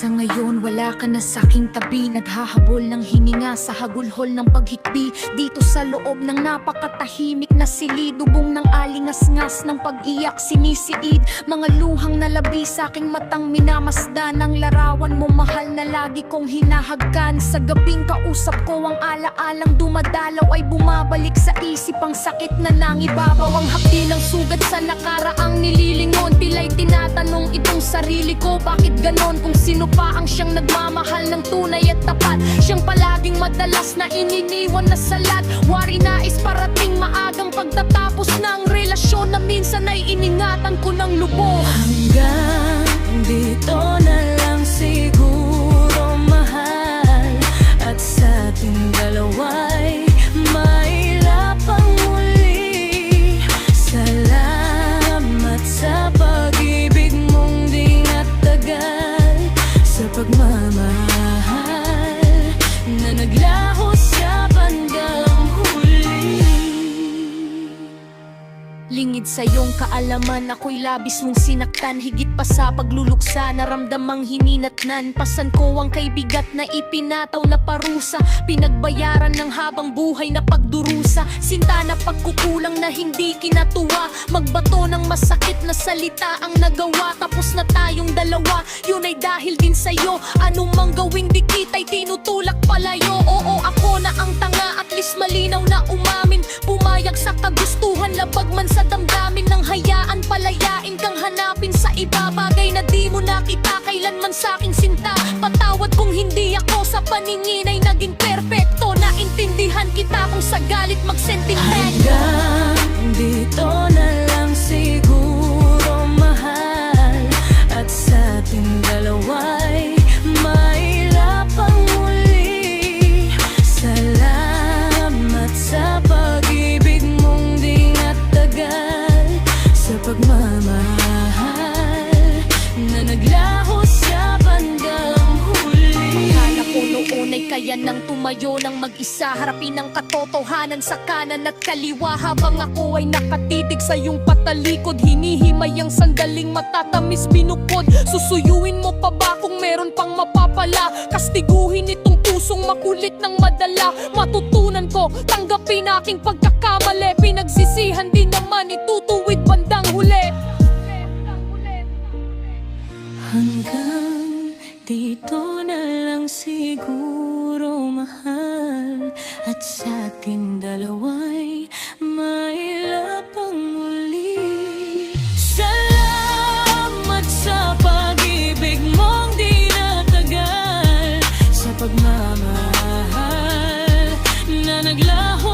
Sa ngayon wala ka na sa'king tabi, naghahabol ng hininga sa hagulhol ng paghikbi. Dito sa loob ng napakatahimik na silid, dubong ng alingas-ngas ng pag-iyak sinisiid. Mga luhang nalabi sa'king matang minamasdan, ang larawan mo mahal na lagi kong hinahagkan. Sa gabing kausap ko ang alaalang dumadalaw ay bumabalik sa isip ang sakit na nangibabaw. Ang hapdi ng sugat sa nakaraang nililingon, tila'y tinatanong itong sarili ko, bakit ganon? Kung sino pa ang siyang nagmamahal ng tunay at tapat, siyang palaging madalas na ininiwan na salat. Wari nais parating maagang pagtatapos ng relasyon na minsan ay iningatan ko ng lubos. Hanggang dito na lang siguro mahal, at sa ating dalawa'y mahirapang muli. Salamat sa pag-ibig mong di at tagal, sa pagmamahal na naglaho sa bandang huli. Lingid sa iyong kaalaman, ako'y labis mong sinaktan. Higit pa sa pagluluksa, naramdamang hininatnan. Pasan ko ang kaibigat na ipinataw na parusa, pinagbayaran ng habang buhay na pagdurusa. Sinta na pagkukulang na hindi kinatuwa, magbato ng masakit na salita ang nagawa. Tapos na tayong dalawa, yun ay dahil din sa'yo. Anong mang gawing di kita'y tinutulak palayo. Oo, ako na ang tanga, at least malinaw na umamin. Pumayag sa kagustuhan, labag man sa damdamin, ng hayaan palayain kang hanapin sa iba. Bagay na di mo nakita kailanman sa'king sinta. Patawad kung hindi ako sa paningin ay naging perpekto. Naintindihan kita kung sa galit magsentimento. Hanggang dito na lang siguro mahal, at sa ating dalawa'y mahirapang muli. Salamat sa pag-ibig mong di at tagal, sa pagmamahal na naglaho sa bandang huli. Akala ko noon ay kaya nang tumayo ng mag-isa, harapin ang katotohanan sa kanan at kaliwa. Habang ako ay nakatitig sa iyong patalikod, hinihimay ang sandaling matatamis binukod. Susuyuin mo pa ba kung meron pang mapapala? Kastiguhin itong pusong makulit ng madala. Matutunan ko, tanggapin aking pagkakamali. Pinagsisihan din naman, itutuwid bandang huli. Hanggang dito na lang siguro mahal, at sa ating dalawa'y mahirapang muli. Salamat sa pag-ibig mong di natagal, sa pagmamahal na naglaho